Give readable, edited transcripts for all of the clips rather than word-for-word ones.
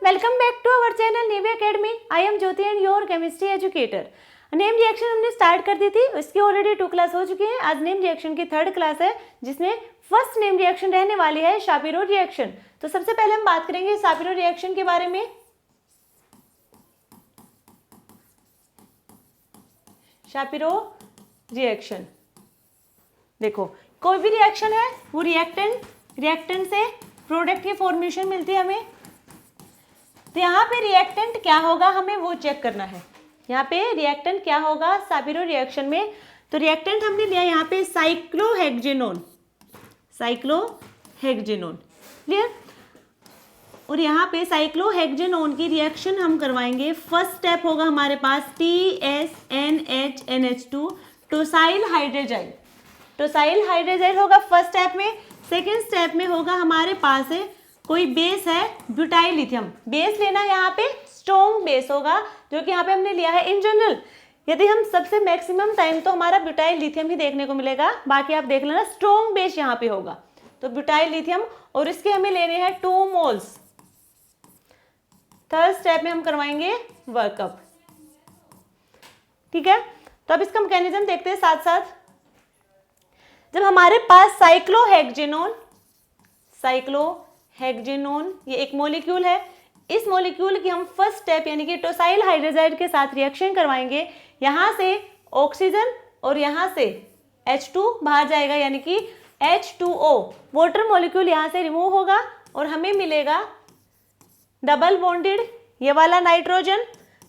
Welcome back to our channel navy academy. I am Jyoti and your chemistry educator. Name reaction हमने start कर दी थी, उसकी already 2 class हो चुकी हैं। आज नेम रिएक्शन की 3rd क्लास है, जिसमें फर्स्ट नेम रिएक्शन रहने वाली है शापिरो रिएक्शन। तो सबसे पहले हम बात करेंगे शापिरो रिएक्शन के बारे में। शापिरो रिएक्शन, देखो कोई भी रिएक्शन है वो रिएक्टेंट से प्रोडक्ट की फॉर्मेशन मिलती है हमें। तो यहाँ पे रिएक्टेंट क्या होगा हमें वो चेक करना है। यहाँ पे रिएक्टेंट क्या होगा शापिरो रिएक्शन में, तो रिएक्टेंट हमने लिया यहाँ पे साइक्लोहेक्जेनोन, क्लियर। और यहाँ पे साइक्लोहेक्जेनोन की रिएक्शन हम करवाएंगे। फर्स्ट स्टेप होगा हमारे पास TSNHNH2 टोसाइल हाइड्रोजाइड होगा फर्स्ट स्टेप में। सेकेंड स्टेप में होगा हमारे पास है कोई बेस है ब्यूटाइल लिथियम। बेस लेना यहाँ पे स्ट्रॉन्ग बेस होगा, जो कि यहाँ पे हमने लिया है इन जनरल। यदि हम सबसे मैक्सिमम टाइम तो हमारा ब्यूटाइल लिथियम ही देखने को मिलेगा, बाकी आप देख लेना स्ट्रॉन्ग बेस यहाँ पे होगा। तो ब्यूटाइल लिथियम और इसके हमें लेने हैं 2 मोल्स। थर्ड स्टेप में हम करवाएंगे वर्कअप, ठीक है। तो अब इसका मैकेनिज्म देखते हैं साथ साथ। जब हमारे पास साइक्लोहेक्जेनोन ये एक मॉलिक्यूल है, इस मॉलिक्यूल की हम फर्स्ट स्टेप यानी कि टोसाइल हाइड्रोजाइड के साथ रिएक्शन करवाएंगे। यहां से ऑक्सीजन और यहां से H2 बाहर जाएगा, यानी कि H2O वाटर मॉलिक्यूल यहां से रिमूव होगा और हमें मिलेगा डबल बॉन्डेड ये वाला नाइट्रोजन,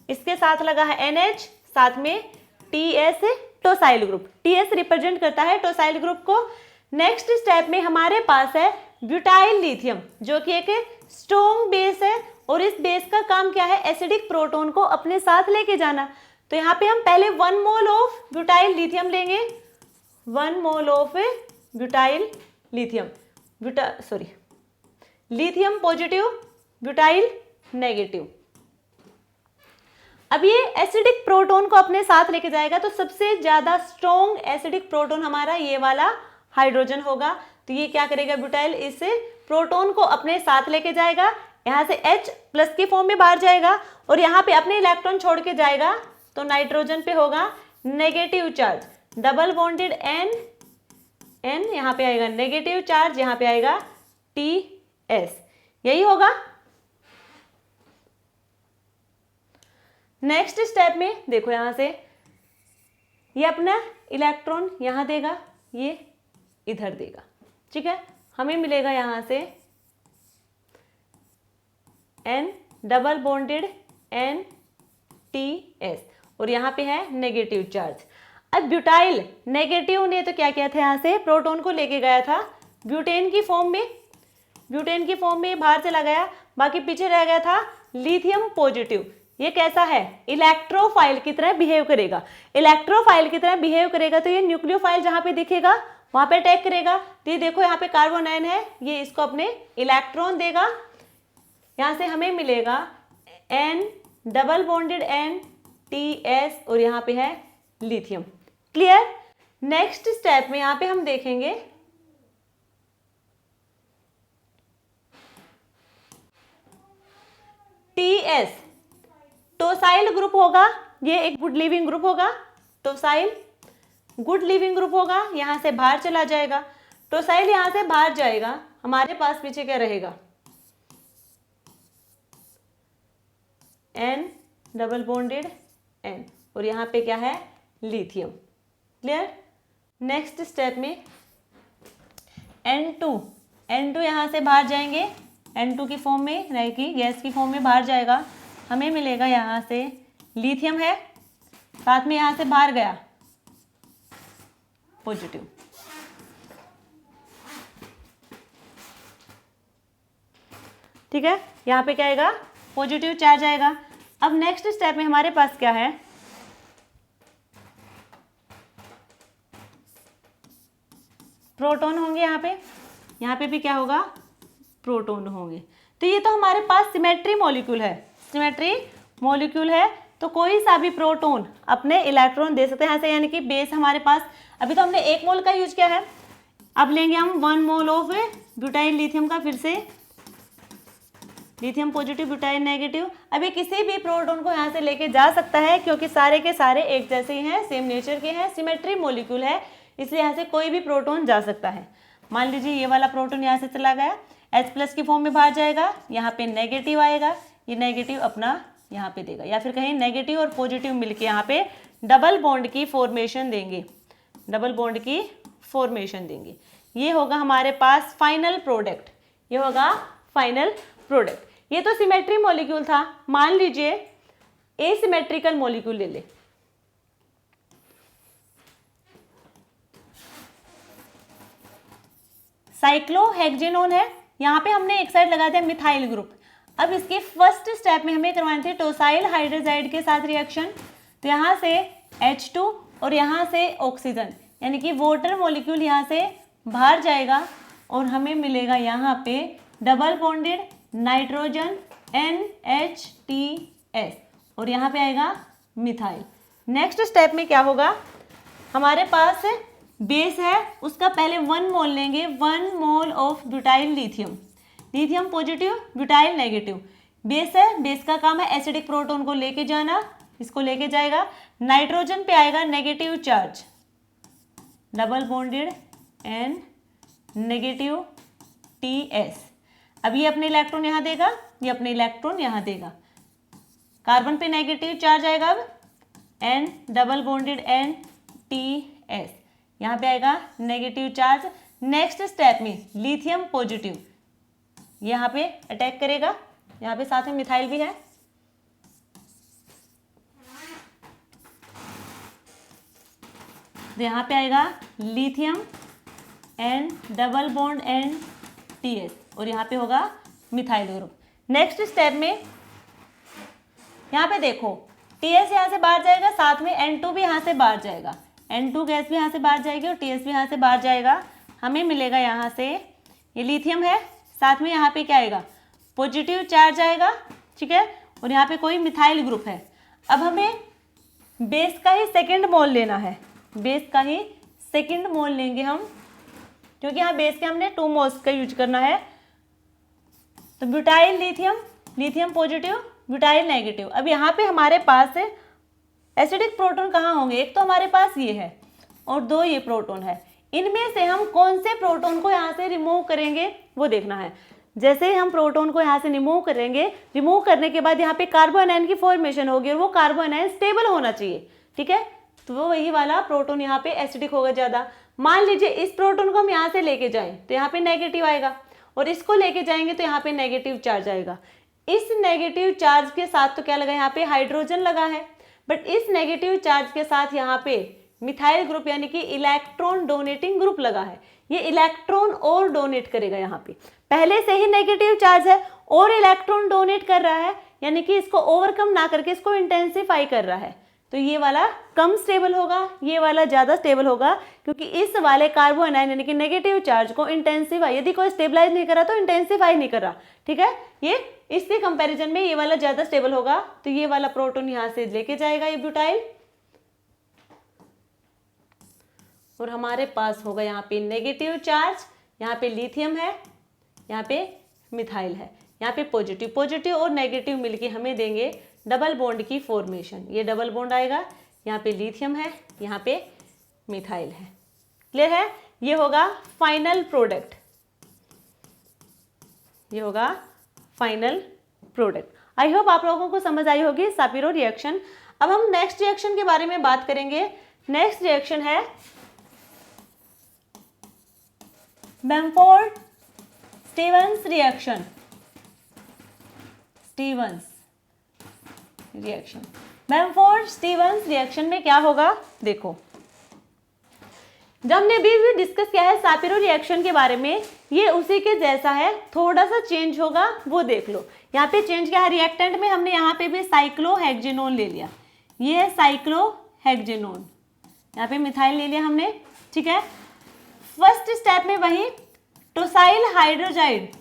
इसके साथ लगा है NH, साथ में TS टोसाइल ग्रुप। TS रिप्रेजेंट करता है टोसाइल ग्रुप को। नेक्स्ट स्टेप में हमारे पास है ब्यूटाइल लिथियम, जो कि एक स्ट्रॉन्ग बेस है और इस बेस का काम क्या है, एसिडिक प्रोटॉन को अपने साथ लेके जाना। तो यहाँ पे हम पहले 1 मोल ऑफ ब्यूटाइल लिथियम लेंगे, 1 mole of butyl lithium, lithium positive butyl negative. अब ये एसिडिक प्रोटॉन को अपने साथ लेके जाएगा, तो सबसे ज्यादा स्ट्रॉन्ग एसिडिक प्रोटॉन हमारा ये वाला हाइड्रोजन होगा। तो ये क्या करेगा, ब्यूटाइल इस प्रोटॉन को अपने साथ लेके जाएगा, यहाँ से H प्लस की फॉर्म में बाहर जाएगा और यहाँ पे अपने इलेक्ट्रॉन छोड़ के जाएगा। तो नाइट्रोजन पे होगा negative charge, double bonded N यहाँ पे आएगा नेगेटिव चार्ज, यहाँ पे आएगा TS, यही होगा। नेक्स्ट स्टेप में देखो, यहां से ये अपना इलेक्ट्रॉन यहां देगा, ये इधर देगा, ठीक है। हमें मिलेगा यहां से N डबल बॉन्डेड NTS और यहां पे है नेगेटिव चार्ज। अब ब्यूटाइल नेगेटिव ने तो क्या किया था, यहां से प्रोटॉन को लेके गया था ब्यूटेन की फॉर्म में बाहर चला गया, बाकी पीछे रह गया था लिथियम पॉजिटिव। ये कैसा है, इलेक्ट्रोफाइल की तरह बिहेव करेगा। तो ये न्यूक्लियोफाइल जहां पे दिखेगा वहां पे अटैक करेगा। तो ये देखो यहाँ पे कार्बन आयन है, ये इसको अपने इलेक्ट्रॉन देगा। यहां से हमें मिलेगा N डबल बॉन्डेड NTS और यहाँ पे है लिथियम, क्लियर। नेक्स्ट स्टेप में यहाँ पे हम देखेंगे TS टोसाइल ग्रुप होगा, ये एक गुड लिविंग ग्रुप होगा, टोसाइल गुड लिविंग ग्रुप होगा। यहां से बाहर चला जाएगा, टोसाइल यहां से बाहर जाएगा, हमारे पास पीछे क्या रहेगा, N डबल बॉन्डेड N और यहाँ पे क्या है लिथियम, क्लियर। नेक्स्ट स्टेप में N2 यहाँ से बाहर जाएंगे, N2 की फॉर्म में नहीं कि गैस की फॉर्म में बाहर जाएगा। हमें मिलेगा यहाँ से लिथियम है, साथ में यहाँ से बाहर गया पॉजिटिव, ठीक है। यहाँ पे क्या आएगा, पॉजिटिव चार्ज आएगा। अब नेक्स्ट स्टेप में हमारे पास क्या है, प्रोटॉन होंगे। यहाँ पे भी क्या होगा, प्रोटॉन होंगे। तो ये तो हमारे पास सिमेट्री मॉलिक्यूल है, तो कोई सा भी प्रोटॉन अपने इलेक्ट्रॉन दे सकते हैं ऐसे, यानी कि बेस हमारे पास अभी तो हमने 1 मोल का यूज किया है। अब लेंगे हम 1 मोल ऑफ ब्यूटाइल लिथियम का फिर से लिथियम पॉजिटिव ब्यूटाइल नेगेटिव। अब ये किसी भी प्रोटॉन को यहाँ से लेके जा सकता है क्योंकि सारे के सारे एक जैसे ही हैं, सेम नेचर के हैं, सिमेट्री मॉलिक्यूल है, इसलिए यहाँ से कोई भी प्रोटॉन जा सकता है। मान लीजिए ये वाला प्रोटॉन यहाँ से चला गया, H+ की फॉर्म में बाहर जाएगा, यहाँ पे नेगेटिव आएगा, ये नेगेटिव अपना यहाँ पे देगा, या फिर कहीं नेगेटिव और पॉजिटिव मिलके यहाँ पे डबल बॉन्ड की फॉर्मेशन देंगे, डबल बॉन्ड की फॉर्मेशन देंगे। ये होगा हमारे पास फाइनल प्रोडक्ट, ये होगा फाइनल प्रोडक्ट। ये तो सिमेट्री मॉलिक्यूल था। मान लीजिए एसिमेट्रिकल मॉलिक्यूल ले ले, साइक्लोहेक्जेनोन है, यहाँ पे हमने एक साइड लगा दिया मिथाइल ग्रुप। अब इसके फर्स्ट स्टेप में हमें करवाने थे टोसाइल हाइड्रोजाइड के साथ रिएक्शन, तो यहाँ से H2 और यहाँ से ऑक्सीजन यानी कि वाटर मॉलिक्यूल यहाँ से बाहर जाएगा और हमें मिलेगा यहाँ पे डबल बॉन्डेड नाइट्रोजन NH2S और यहाँ पे आएगा मिथाइल। नेक्स्ट स्टेप में क्या होगा, हमारे पास बेस है, उसका पहले 1 मोल लेंगे, 1 mole of butyl lithium, lithium positive butyl negative. Base है, बेस का काम है एसिडिक प्रोटॉन को लेके जाना, इसको लेके जाएगा। नाइट्रोजन पे आएगा negative charge, double bonded N negative TS। अब ये अपने इलेक्ट्रॉन यहाँ देगा, ये अपने इलेक्ट्रॉन यहाँ देगा। कार्बन पे नेगेटिव चार्ज आएगा, अब N double bonded N TS, यहाँ पे आएगा नेगेटिव चार्ज। नेक्स्ट स्टेप में लिथियम पॉजिटिव यहाँ पे अटैक करेगा, यहाँ पे साथ में मिथाइल भी है, तो यहाँ पे आएगा lithium N double bond N TS और यहाँ पे होगा मिथाइल ग्रुप। नेक्स्ट स्टेप में यहाँ पे देखो TS यहाँ से बाहर जाएगा, साथ में N2 भी यहाँ से बाहर जाएगा, N2 गैस भी यहाँ से बाहर जाएगी और TS भी यहाँ से बाहर जाएगा। हमें मिलेगा यहाँ से ये लिथियम है, साथ में यहाँ पे क्या आएगा, पॉजिटिव चार्ज आएगा, ठीक है, और यहाँ पे कोई मिथाइल ग्रुप है। अब हमें बेस का ही सेकंड मोल लेना है, बेस का ही सेकंड मोल लेंगे हम, क्योंकि यहाँ बेस के हमने 2 मोल्स का यूज करना है। तो butyl lithium, lithium positive butyl negative. अब यहाँ पे हमारे पास एसिडिक प्रोटॉन कहाँ होंगे, एक तो हमारे पास ये है और 2 ये प्रोटॉन है। इनमें से हम कौन से प्रोटॉन को यहाँ से रिमूव करेंगे वो देखना है। जैसे हम प्रोटॉन को यहाँ से रिमूव करेंगे, रिमूव करने के बाद यहाँ पे कार्बन आयन की फॉर्मेशन होगी और वो कार्बन आयन स्टेबल होना चाहिए, ठीक है, तो वो वही वाला प्रोटॉन यहाँ पे एसिडिक होगा ज़्यादा। मान लीजिए इस प्रोटॉन को हम यहाँ से लेके जाएं तो यहाँ पे नेगेटिव आएगा और इसको लेके जाएंगे तो यहाँ पे नेगेटिव चार्ज आएगा। इस नेगेटिव चार्ज के साथ तो क्या लगा, यहाँ पे हाइड्रोजन लगा है, बट इस नेगेटिव चार्ज के साथ यहाँ पे मिथाइल ग्रुप यानी कि इलेक्ट्रॉन डोनेटिंग ग्रुप लगा है। ये इलेक्ट्रॉन और डोनेट करेगा, यहाँ पे पहले से ही नेगेटिव चार्ज है और इलेक्ट्रॉन डोनेट कर रहा है, यानी कि इसको ओवरकम ना करके इसको इंटेंसिफाई कर रहा है। तो ये वाला कम स्टेबल होगा, ये वाला ज़्यादा स्टेबल होगा, क्योंकि इस वाले कार्बन आयन यानी कि नेगेटिव चार्ज को इंटेंसिफाई, यदि कोई स्टेबलाइज नहीं कर रहा तो इंटेंसिफाई नहीं कर रहा, ठीक है, ये इसके कंपैरिजन में ये वाला ज़्यादा स्टेबल होगा। तो ये वाला प्रोटॉन यहाँ से लेके जाएगा ये ब्यूटाइल और हमारे पास होगा यहाँ पे नेगेटिव चार्ज, यहाँ पे लिथियम है, यहाँ पे मिथाइल है, यहाँ पे पॉजिटिव, पॉजिटिव और नेगेटिव मिलके हमें देंगे डबल बॉन्ड की फॉर्मेशन। ये डबल बॉन्ड आएगा, यहाँ पे लिथियम है, यहाँ पे मिथाइल है। क्लियर है, ये होगा फाइनल प्रोडक्ट, ये होगा फाइनल प्रोडक्ट। आई होप आप लोगों को समझ आई होगी सापिरो रिएक्शन। अब हम नेक्स्ट रिएक्शन के बारे में बात करेंगे। नेक्स्ट रिएक्शन है Bamford Stevens reaction, Stevens reaction. Bamford Stevens reaction में क्या होगा, देखो जब हमने भी डिस्कस किया है सापिरो रिएक्शन के बारे में, ये उसी के जैसा है, थोड़ा सा चेंज होगा वो देख लो। यहाँ पे चेंज क्या है, रिएक्टेंट में हमने यहाँ पे भी साइक्लोहेक्जेनोन ले लिया, ये है साइक्लोहेक्जेनोन, यहाँ पे मिथाइल ले लिया हमने, ठीक है। फर्स्ट स्टेप में वही टोसाइल हाइड्रोजाइड,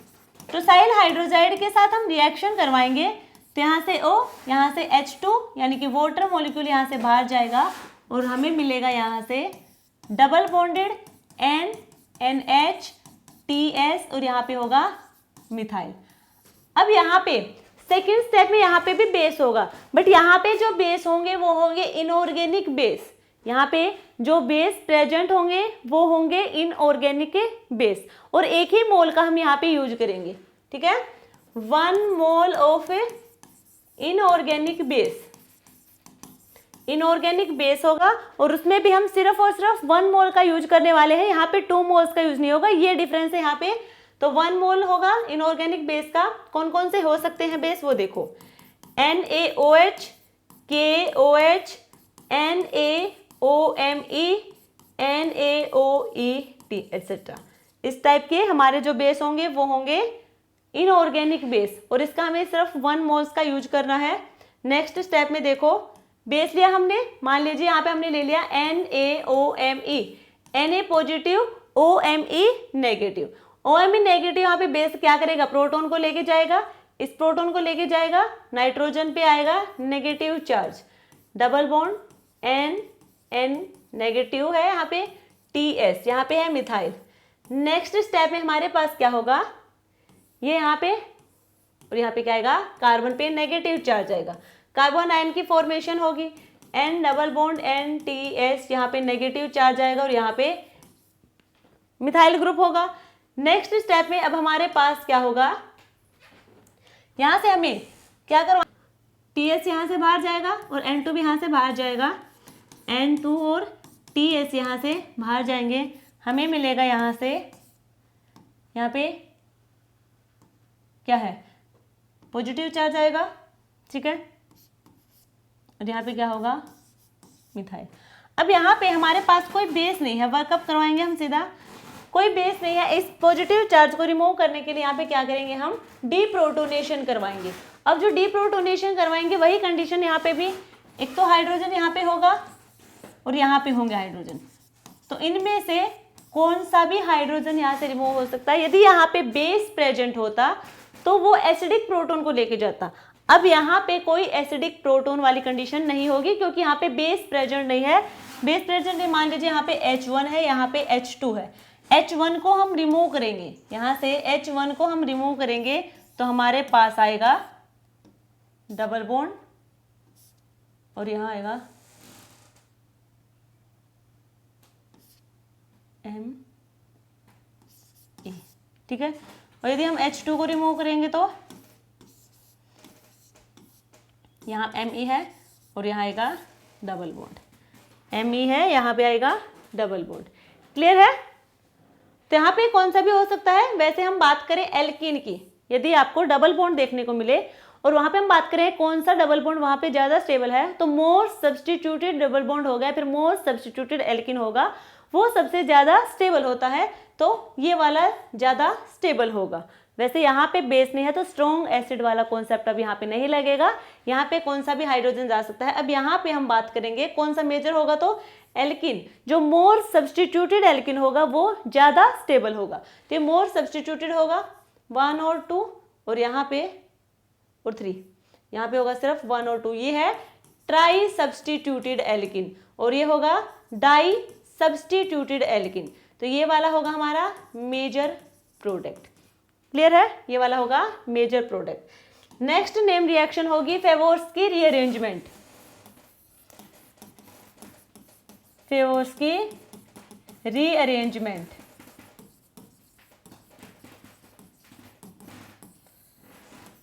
टोसाइल हाइड्रोजाइड के साथ हम रिएक्शन करवाएंगे, तो यहाँ से O, यहाँ से H2 यानी कि वाटर मॉलिक्यूल यहाँ से बाहर जाएगा और हमें मिलेगा यहाँ से डबल बॉन्डेड NH TS और यहाँ पे होगा मिथाइल। अब यहाँ पे सेकेंड स्टेप में यहाँ पे भी बेस होगा, बट यहाँ पे जो बेस होंगे वो होंगे इनऑर्गेनिक बेस। यहाँ पे जो बेस प्रेजेंट होंगे वो होंगे इनऑर्गेनिक बेस, और एक ही मोल का हम यहाँ पे यूज करेंगे, ठीक है। 1 mole of inorganic base, inorganic base होगा, और उसमें भी हम सिर्फ और सिर्फ 1 मोल का यूज करने वाले हैं, यहाँ पे 2 मोल्स का यूज नहीं होगा, ये डिफरेंस है यहाँ पे। तो 1 मोल होगा इनऑर्गेनिक बेस का। कौन कौन से हो सकते हैं बेस वो देखो, NaOH, KOH, NaOMe, NaOET etcetera. इस टाइप के हमारे जो बेस होंगे वो होंगे इनऑर्गेनिक बेस, और इसका हमें सिर्फ 1 मोल्स का यूज करना है। नेक्स्ट स्टेप में देखो, बेस लिया हमने, मान लीजिए यहाँ पे हमने ले लिया NaOMe, Na positive, OMe negative. OMe negative यहाँ पे बेस क्या करेगा, प्रोटॉन को लेके जाएगा, इस प्रोटॉन को लेके जाएगा, नाइट्रोजन पे आएगा negative charge, double bond N negative है यहाँ पे, TS यहाँ पे है मिथाइल। नेक्स्ट स्टेप में हमारे पास क्या होगा, ये यहाँ पे और यहाँ पे क्या आएगा, कार्बन पे नेगेटिव चार्ज आएगा, कार्बन आयन की फॉर्मेशन होगी, N डबल बॉन्ड NTS, यहाँ पे नेगेटिव चार्ज आएगा और यहाँ पे मिथाइल ग्रुप होगा। नेक्स्ट स्टेप में अब हमारे पास क्या होगा, यहाँ से हमें क्या करवा, TS यहाँ से बाहर जाएगा और N2 भी यहाँ से बाहर जाएगा, N2 और TS यहाँ से बाहर जाएंगे, हमें मिलेगा यहाँ से, यहाँ पे क्या है, पॉजिटिव चार्ज आएगा, ठीक है, और यहाँ पे क्या होगा, मिथाइल। अब यहाँ पे हमारे पास कोई बेस नहीं है, वर्कअप करवाएंगे हम सीधा, कोई बेस नहीं है, इस पॉजिटिव चार्ज को रिमूव करने के लिए यहाँ पे क्या करेंगे, हम डीप्रोटोनेशन करवाएंगे। अब जो डीप्रोटोनेशन करवाएंगे वही कंडीशन यहाँ पे भी, एक तो हाइड्रोजन यहाँ पे होगा और यहाँ पे होंगे हाइड्रोजन, तो इनमें से कौन सा भी हाइड्रोजन यहाँ से रिमूव हो सकता है। यदि यहाँ पे बेस प्रेजेंट होता तो वो एसिडिक प्रोटोन को लेके जाता। अब यहाँ पे कोई एसिडिक प्रोटोन वाली कंडीशन नहीं होगी, क्योंकि यहाँ पे बेस प्रेजेंट नहीं है। बेस प्रेजेंट है, मान लीजिए यहाँ पे H1 है, यहाँ पे H2 है, H1 को हम रिमूव करेंगे, यहाँ से H1 को हम रिमूव करेंगे तो हमारे पास आएगा डबल बॉन्ड और यहाँ आएगा M E, ठीक है। और यदि हम H2 को रिमूव करेंगे तो यहाँ Me है और यहाँ आएगा डबल बॉन्ड, Me है, यहाँ पे आएगा डबल बॉन्ड। क्लियर है। तो यहाँ पे कौन सा भी हो सकता है। वैसे हम बात करें एल्कीन की, यदि आपको डबल बॉन्ड देखने को मिले और वहाँ पे हम बात करें कौन सा डबल बॉन्ड वहाँ पे ज़्यादा स्टेबल है, तो मोर सब्सटीट्यूटेड डबल बॉन्ड होगा, फिर मोर सब्सटीट्यूटेड एल्कीन होगा, वो सबसे ज़्यादा स्टेबल होता है, तो ये वाला ज़्यादा स्टेबल होगा। वैसे यहाँ पे बेस नहीं है तो स्ट्रॉन्ग एसिड वाला कॉन्सेप्ट अब यहाँ पे नहीं लगेगा, यहाँ पे कौन सा भी हाइड्रोजन जा सकता है। अब यहाँ पे हम बात करेंगे कौन सा मेजर होगा, तो एल्किन, जो मोर सब्सटीट्यूटेड एल्किन होगा वो ज़्यादा स्टेबल होगा। तो ये मोर सब्सटीट्यूटेड होगा 1 और 2 और यहाँ पे और 3, यहाँ पे होगा सिर्फ 1 और 2, ये है ट्राई सब्सटीट्यूटेड एल्किन, और ये होगा डाई सब्सटीट्यूटेड एल्किन। तो ये वाला होगा हमारा मेजर प्रोडक्ट। क्लियर है, ये वाला होगा major product. Next name reaction होगी Favorskii rearrangement. Favorskii rearrangement,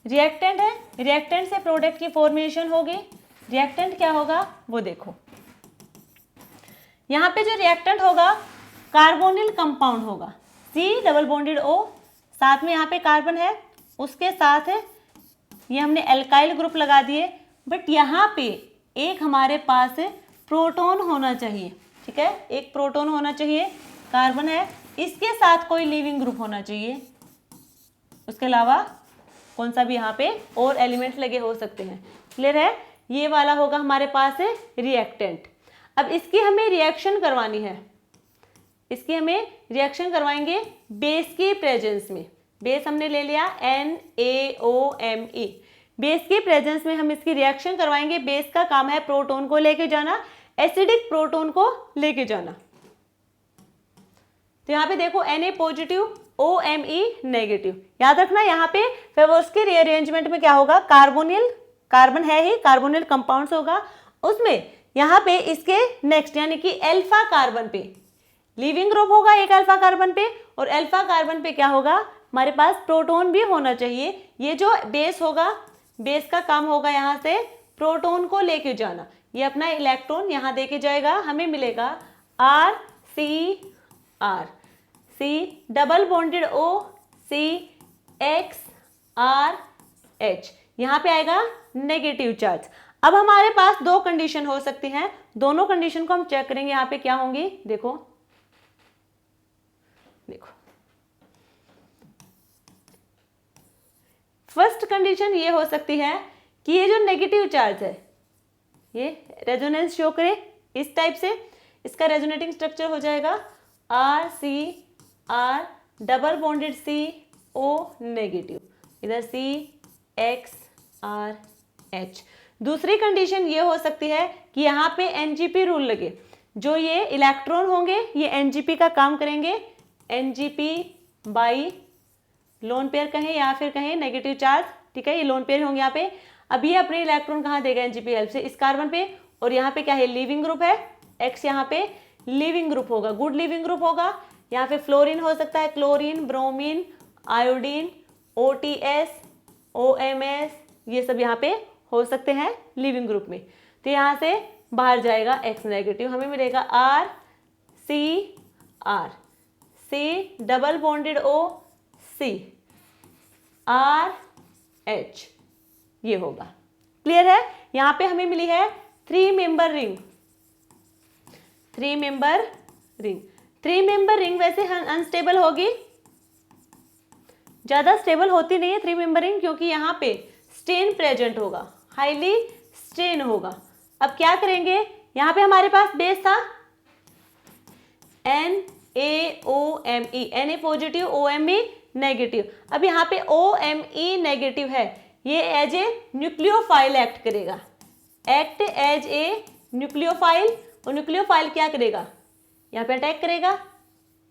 reactant है, रिएक्टेंट से प्रोडक्ट की फॉर्मेशन होगी। रिएक्टेंट क्या होगा वो देखो, यहाँ पे जो रिएक्टेंट होगा कार्बोनिल कंपाउंड होगा, C डबल बॉन्डेड O, साथ में यहाँ पे कार्बन है, उसके साथ है ये हमने एल्काइल ग्रुप लगा दिए, बट यहाँ पे एक हमारे पास प्रोटॉन होना चाहिए, ठीक है, एक प्रोटॉन होना चाहिए, कार्बन है, इसके साथ कोई लिविंग ग्रुप होना चाहिए, उसके अलावा कौन सा भी यहाँ पे और एलिमेंट्स लगे हो सकते हैं। क्लियर है, ये वाला होगा हमारे पास है रिएक्टेंट। अब इसकी हमें रिएक्शन करवानी है, इसकी हमें रिएक्शन करवाएंगे बेस की प्रेजेंस में। बेस हमने ले लिया NaOMe, बेस की प्रेजेंस में हम इसकी रिएक्शन करवाएंगे। बेस का काम है प्रोटॉन को लेके जाना, एसिडिक प्रोटॉन को लेके जाना। तो यहाँ पे देखो Na पॉजिटिव OMe नेगेटिव। याद रखना यहाँ पे फेवोर्स्की रीअरेंजमेंट में क्या होगा, कार्बोनिल, कार्बन है ही, कार्बोनिल कंपाउंड्स होगा, उसमें यहाँ पे इसके नेक्स्ट यानी कि अल्फा कार्बन पे लीविंग ग्रुप होगा एक अल्फा कार्बन पे, और अल्फा कार्बन पे क्या होगा, हमारे पास प्रोटॉन भी होना चाहिए। ये जो बेस होगा, बेस का काम होगा यहाँ से प्रोटॉन को लेके जाना, ये अपना इलेक्ट्रॉन यहाँ देके जाएगा, हमें मिलेगा RCr, C double bonded O, CXRH, यहाँ पे आएगा नेगेटिव चार्ज। अब हमारे पास दो कंडीशन हो सकती हैं, दोनों कंडीशन को हम चेक करेंगे, यहाँ पे क्या होंगी, देखो देखो, फर्स्ट कंडीशन ये हो सकती है कि ये जो नेगेटिव चार्ज है ये रेजोनेंस शो करे इस टाइप से, इसका रेजोनेटिंग स्ट्रक्चर हो जाएगा RCr double bonded CO negative, इधर CXRH। दूसरी कंडीशन ये हो सकती है कि यहाँ पे NGP रूल लगे, जो ये इलेक्ट्रॉन होंगे ये NGP का काम करेंगे, NGP बाई लोन पेयर कहें या फिर कहें नेगेटिव चार्ज, ठीक है, ये लोन पेयर होंगे यहाँ पे। अब ये अपने इलेक्ट्रॉन कहाँ देगा, NGP हेल्प से इस कार्बन पे, और यहाँ पे क्या है, लिविंग ग्रुप है, X यहाँ पे लिविंग ग्रुप होगा, गुड लिविंग ग्रुप होगा। यहाँ पे फ्लोरीन हो सकता है, chlorine, bromine, iodine, OTS, OMS, ये सब यहाँ पे हो सकते हैं लिविंग ग्रुप में। तो यहाँ से बाहर जाएगा X नेगेटिव, हमें मिलेगा RCr, C double bonded O, CRH, ये होगा। क्लियर है, यहाँ पे हमें मिली है 3 member ring. 3 member ring, 3 member ring वैसे अनस्टेबल होगी, ज्यादा स्टेबल होती नहीं है 3 मेंबर रिंग, क्योंकि यहाँ पे स्टेन प्रेजेंट होगा, हाईली स्टेन होगा। अब क्या करेंगे, यहाँ पे हमारे पास बेस था NaOMe, Na positive, OMe negative. अब यहाँ पे OMe नेगेटिव है, ये एज ए न्यूक्लियोफाइल एक्ट करेगा, एक्ट एज ए न्यूक्लियोफाइल, और न्यूक्लियोफाइल क्या करेगा, यहाँ पे अटैक करेगा,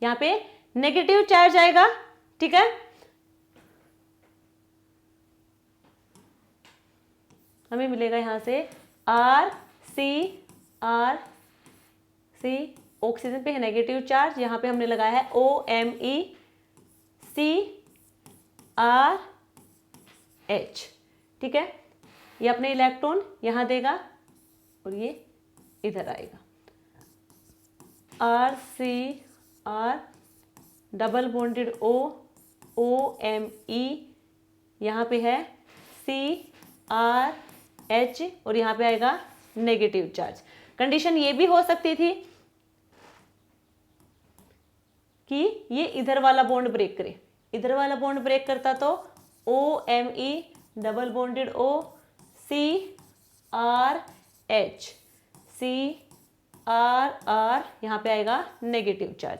यहाँ पे नेगेटिव चार्ज आएगा, ठीक है। हमें मिलेगा यहाँ से RCr, ऑक्सीजन पे है नेगेटिव चार्ज, यहाँ पे हमने लगाया है OMe, CRH, ठीक है। ये अपने इलेक्ट्रॉन यहाँ देगा और ये इधर आएगा, RCr double bonded O, OMe, यहाँ पे है CRH, और यहाँ पे आएगा नेगेटिव चार्ज। कंडीशन ये भी हो सकती थी कि ये इधर वाला बॉन्ड ब्रेक करे, इधर वाला बॉन्ड ब्रेक करता तो OMe double bonded O, CRH, CRR, यहाँ पे आएगा नेगेटिव चार्ज।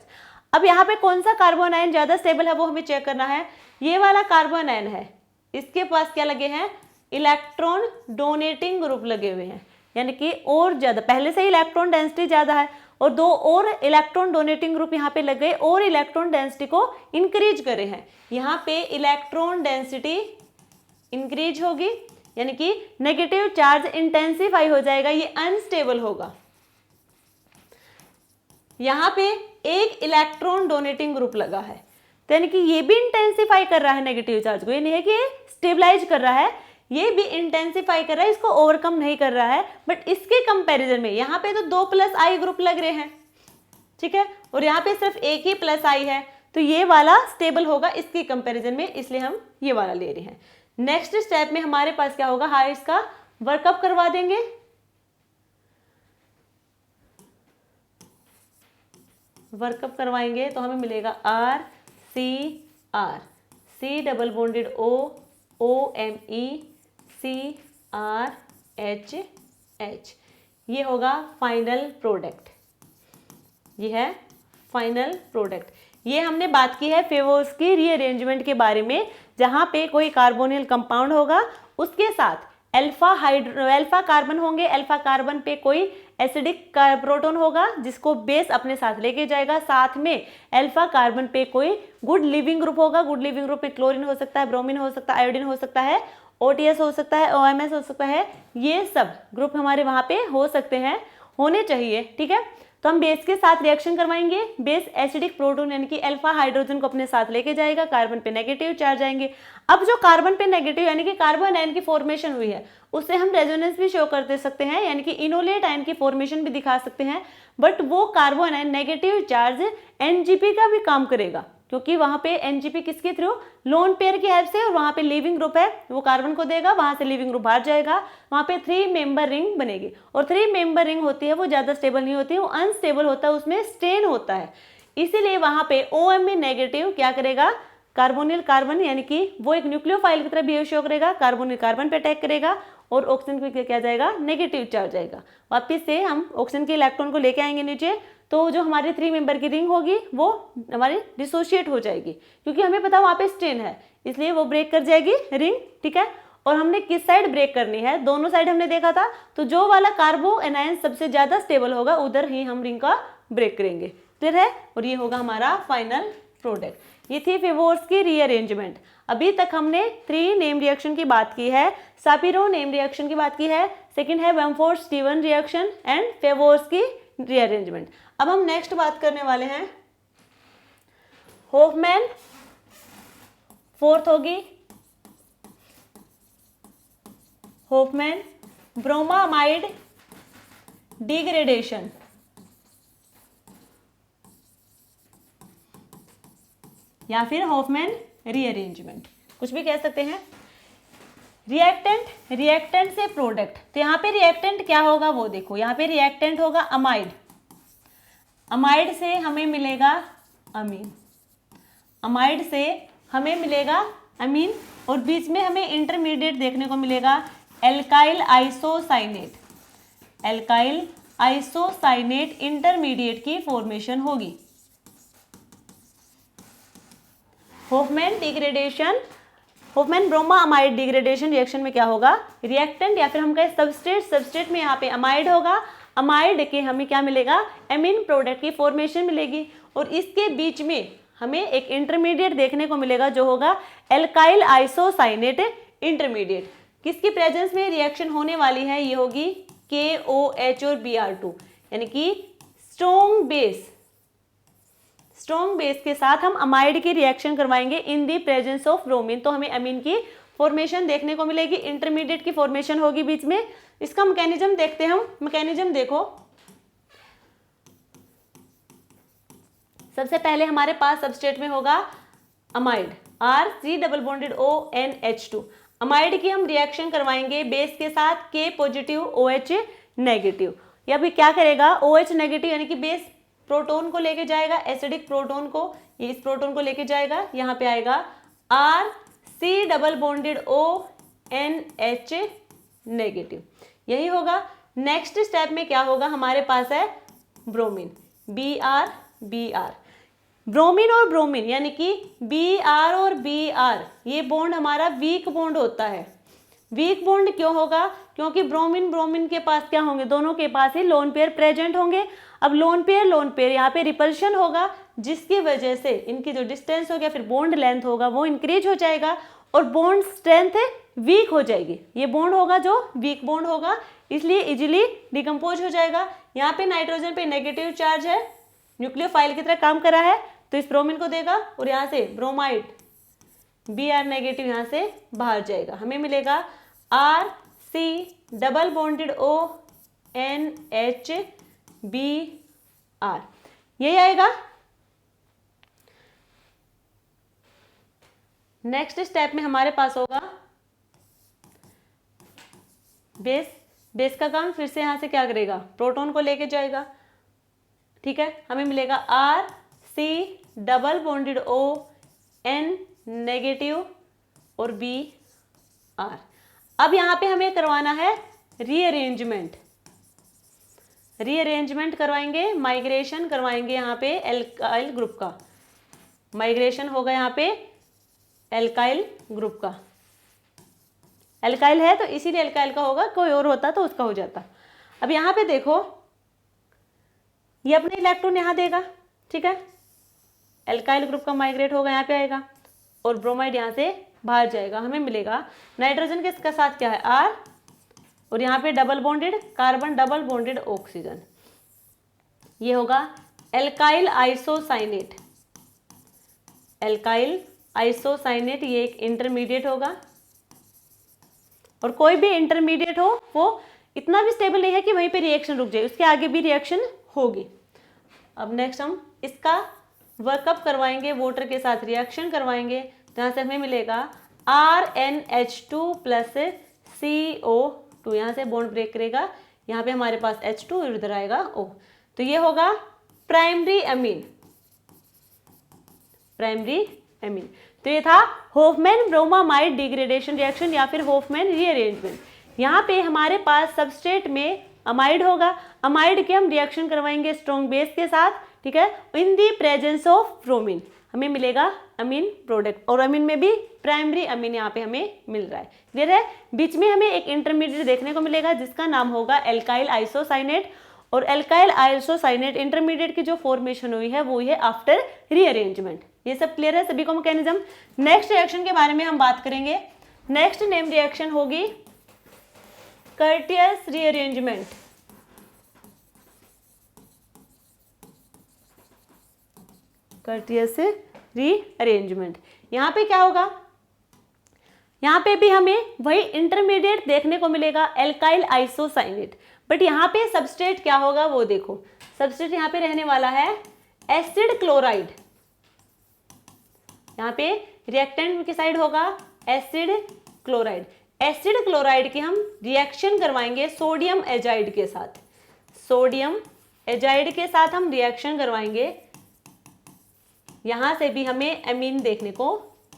अब यहाँ पे कौन सा कार्बन आयन ज्यादा स्टेबल है वो हमें चेक करना है। ये वाला कार्बन आयन है, इसके पास क्या लगे हैं, इलेक्ट्रॉन डोनेटिंग ग्रुप लगे हुए हैं, यानी कि और ज्यादा, पहले से इलेक्ट्रॉन डेंसिटी ज्यादा है और 2 और इलेक्ट्रॉन डोनेटिंग ग्रुप यहाँ पे लग गए और इलेक्ट्रॉन डेंसिटी को इंक्रीज करे हैं। यहाँ पे इलेक्ट्रॉन डेंसिटी इंक्रीज होगी, यानी कि नेगेटिव चार्ज इंटेंसिफाई हो जाएगा, ये अनस्टेबल होगा। यहाँ पे एक इलेक्ट्रॉन डोनेटिंग ग्रुप लगा है, तो यानी कि ये भी इंटेंसिफाई कर रहा है नेगेटिव चार्ज को, ये नहीं है कि स्टेबलाइज कर रहा है, ये भी इंटेंसिफाई कर रहा है, इसको ओवरकम नहीं कर रहा है। बट इसके कंपैरिजन में यहाँ पे तो 2+I ग्रुप लग रहे हैं, ठीक है, और यहाँ पे सिर्फ एक ही +I है, तो ये वाला स्टेबल होगा इसके कंपैरिजन में, इसलिए हम ये वाला ले रहे हैं। नेक्स्ट स्टेप में हमारे पास क्या होगा, हाँ इसका वर्कअप करवा देंगे। वर्कअप करवाएंगे तो हमें मिलेगा RCr, C double bonded O, OMe, CRH, ये होगा फाइनल प्रोडक्ट, ये है फाइनल प्रोडक्ट। ये हमने बात की है फेवोर्स्की रीअरेंजमेंट के बारे में, जहां पे कोई कार्बोनिल कंपाउंड होगा, उसके साथ अल्फा कार्बन होंगे, अल्फा कार्बन पे कोई एसिडिक प्रोटॉन होगा जिसको बेस अपने साथ लेके जाएगा, साथ में अल्फा कार्बन पे कोई गुड लिविंग ग्रुप होगा। गुड लिविंग ग्रुप पे क्लोरीन हो सकता है, ब्रोमीन हो सकता है, आयोडीन हो सकता है, OTS हो सकता है, OMS हो सकता है, ये सब ग्रुप हमारे वहाँ पे हो सकते हैं, होने चाहिए। ठीक है, तो हम बेस के साथ रिएक्शन करवाएंगे। बेस एसिडिक प्रोटॉन यानी कि अल्फा हाइड्रोजन को अपने साथ लेके जाएगा, कार्बन पे नेगेटिव चार्ज आएंगे। अब जो कार्बन पे नेगेटिव यानी कि कार्बन आयन की फॉर्मेशन हुई है उससे हम रेजोनेंस भी शो कर दे सकते हैं, यानी कि इनोलेट आयन की फॉर्मेशन भी दिखा सकते हैं। बट वो carbon ion negative charge NGP का भी काम करेगा, क्योंकि वहां पे NGP किसके थ्रू, लोन पेयर की हेल्प से, और वहां पे लिविंग ग्रुप है वो कार्बन को देगा, वहां से लिविंग ग्रुप बाहर जाएगा, वहां पे 3 मेंबर रिंग बनेगी। और 3 मेंबर रिंग होती है वो ज्यादा स्टेबल नहीं होती है, वो अनस्टेबल होता है, उसमें स्ट्रेन होता है। इसीलिए वहां पे OM में नेगेटिव क्या करेगा, कार्बोनिल कार्बन यानी कि वो एक न्यूक्लियोफाइल की तरह बिहेव शो करेगा, कार्बोनिल कार्बन पे अटैक करेगा और ऑक्सीजन को क्या जाएगा, नेगेटिव चार्ज आएगा। वापिस से हम ऑक्सीजन के इलेक्ट्रॉन को लेके आएंगे नीचे, तो जो हमारी 3 मेंबर की रिंग होगी वो हमारी डिसोशिएट हो जाएगी, क्योंकि हमें पता वहाँ पे स्ट्रेन है, इसलिए वो ब्रेक कर जाएगी रिंग। ठीक है, और हमने किस साइड ब्रेक करनी है, दोनों साइड हमने देखा था, तो जो वाला कार्बो एनायन सबसे ज्यादा स्टेबल होगा उधर ही हम रिंग का ब्रेक करेंगे। क्लियर है, और ये होगा हमारा फाइनल प्रोडक्ट। ये थी फेवोर्स की रीअरेंजमेंट। अभी तक हमने 3 नेम रिएक्शन की बात की है, सापिरो नेम रिएक्शन की बात की है, सेकंड है वेमफोर्ड स्टीवन रिएक्शन एंड फेवोर्स की रीअरेंजमेंट। अब हम नेक्स्ट बात करने वाले हैं होफमैन, फोर्थ होगी होफमैन ब्रोमामाइड डिग्रेडेशन, या फिर होफमैन रीअरेंजमेंट, कुछ भी कह सकते हैं। रिएक्टेंट से प्रोडक्ट, तो यहाँ पे रिएक्टेंट क्या होगा वो देखो, यहाँ पे रिएक्टेंट होगा अमाइड, अमाइड से हमें मिलेगा अमीन, अमाइड से हमें मिलेगा अमीन, और बीच में हमें इंटरमीडिएट देखने को मिलेगा alkyl isocyanate, alkyl isocyanate intermediate की फॉर्मेशन होगी। Hofmann degradation, Hofmann bromamide degradation reaction में क्या होगा, रिएक्टेंट या फिर हम कहें सबस्ट्रेट, सबस्ट्रेट में यहाँ पे अमाइड होगा, अमाइड के हमें क्या मिलेगा, एमीन प्रोडक्ट की फॉर्मेशन मिलेगी, और इसके बीच में हमें एक इंटरमीडिएट देखने को मिलेगा जो होगा एल्काइल आइसोसाइनेट इंटरमीडिएट। किसकी प्रेजेंस में रिएक्शन होने वाली है, ये होगी KOH और Br2, यानी कि स्ट्रॉन्ग बेस, स्ट्रॉन्ग बेस के साथ हम अमाइड की रिएक्शन करवाएंगे इन दी प्रेजेंस ऑफ ब्रोमीन, तो हमें अमीन की फॉर्मेशन देखने को मिलेगी, इंटरमीडिएट की फॉर्मेशन होगी बीच में। इसका मैकेनिज्म देखते हैं हम, मैकेनिज्म देखो, सबसे पहले हमारे पास सबस्ट्रेट में होगा amide RC double bonded ONH2, amide की हम रिएक्शन करवाएंगे बेस के साथ K पॉजिटिव OH नेगेटिव। या भी क्या करेगा, OH नेगेटिव यानी कि बेस प्रोटॉन को लेके जाएगा, एसिडिक प्रोटॉन को, ये इस प्रोटॉन को लेके जाएगा, यहाँ पे आएगा RC double bonded ONH negative, यही होगा। नेक्स्ट स्टेप में क्या होगा, हमारे पास है ब्रोमीन Br, ब्रोमीन और ब्रोमीन यानी कि Br और Br, ये बॉन्ड हमारा वीक बॉन्ड होता है। वीक बॉन्ड क्यों होगा, क्योंकि ब्रोमीन ब्रोमीन के पास क्या होंगे, दोनों के पास ही लोन पेयर प्रेजेंट होंगे। अब लोन पेयर यहाँ पे रिपल्शन होगा, जिसकी वजह से इनकी जो डिस्टेंस होगा फिर बॉन्ड लेंथ होगा वो इंक्रीज हो जाएगा और बॉन्ड स्ट्रेंथ वीक हो जाएगी। ये बॉन्ड होगा जो वीक बॉन्ड होगा, इसलिए इजीली डिकम्पोज हो जाएगा। यहाँ पे नाइट्रोजन पे नेगेटिव चार्ज है, न्यूक्लियोफाइल की तरह काम करा है, तो इस ब्रोमीन को देगा और यहाँ से ब्रोमाइड Br नेगेटिव यहाँ से बाहर जाएगा, हमें मिलेगा RC double bonded ONH Br, यही आएगा। नेक्स्ट स्टेप में हमारे पास होगा बेस, बेस का काम फिर से यहाँ से क्या करेगा, प्रोटॉन को लेके जाएगा, ठीक है, हमें मिलेगा RC double bonded ON negative और Br। अब यहाँ पे हमें करवाना है रीअरेंजमेंट, रीअरेंजमेंट करवाएंगे, माइग्रेशन करवाएंगे यहाँ पे एल्काइल ग्रुप का, माइग्रेशन होगा यहाँ पे एल्काइल ग्रुप का, एल्काइल है तो इसीलिए एल्काइल का होगा, कोई और होता तो उसका हो जाता। अब यहाँ पे देखो ये अपने इलेक्ट्रॉन यहाँ देगा, ठीक है, एल्काइल ग्रुप का माइग्रेट होगा, यहाँ पे आएगा और ब्रोमाइड यहाँ से बाहर जाएगा। हमें मिलेगा नाइट्रोजन के साथ क्या है R, और यहाँ पे double bonded carbon, double bonded oxygen, ये होगा एल्काइल आइसोसाइनेट। एल्काइल आइसोसाइनेट ये एक इंटरमीडिएट होगा, और कोई भी इंटरमीडिएट हो वो इतना भी स्टेबल नहीं है कि वहीं पे रिएक्शन रुक जाए, उसके आगे भी रिएक्शन होगी। अब नेक्स्ट हम इसका वर्कअप करवाएंगे, वाटर के साथ रिएक्शन करवाएंगे, जहाँ से हमें मिलेगा RnH2 प्लस CO2, यहाँ से बॉन्ड ब्रेक करेगा, यहाँ पे हमारे पास H2 और इधर आएगा O, तो ये होगा प्राइमरी अमीन। प्राइमरी अमीन, तो ये था होफमैन ब्रोमामाइड डिग्रेडेशन रिएक्शन या फिर होफमैन रीअरेंजमेंट। यहाँ पे हमारे पास सबस्ट्रेट में अमाइड होगा, अमाइड के हम रिएक्शन करवाएंगे स्ट्रॉन्ग बेस के साथ, ठीक है, इन दी प्रेजेंस ऑफ ब्रोमीन हमें मिलेगा अमीन प्रोडक्ट, और अमीन में भी प्राइमरी अमीन यहाँ पे हमें मिल रहा है। क्लियर है? बीच में हमें एक इंटरमीडिएट देखने को मिलेगा जिसका नाम होगा एल्काइल आइसोसाइनेट, और एल्काइल आइसोसाइनेट इंटरमीडिएट की जो फॉर्मेशन हुई है वो है आफ्टर रीअरेंजमेंट। ये सब क्लियर है सभी को मैकेनिज्म? नेक्स्ट रिएक्शन के बारे में हम बात करेंगे। नेक्स्ट नेम रिएक्शन होगी कर्टियस रीअरेंजमेंट। कर्टियस रीअरेंजमेंट, यहाँ पे क्या होगा, यहाँ पे भी हमें वही इंटरमीडिएट देखने को मिलेगा एल्काइल आइसोसाइनेट, बट यहाँ पे सबस्ट्रेट क्या होगा वो देखो, सबस्ट्रेट यहाँ पे रहने वाला है एसिड क्लोराइड। यहाँ पे रिएक्टेंट की साइड होगा एसिड क्लोराइड। एसिड क्लोराइड की हम रिएक्शन करवाएंगे सोडियम एजाइड के साथ, सोडियम एजाइड के साथ हम रिएक्शन करवाएंगे, यहां से भी हमें अमीन देखने को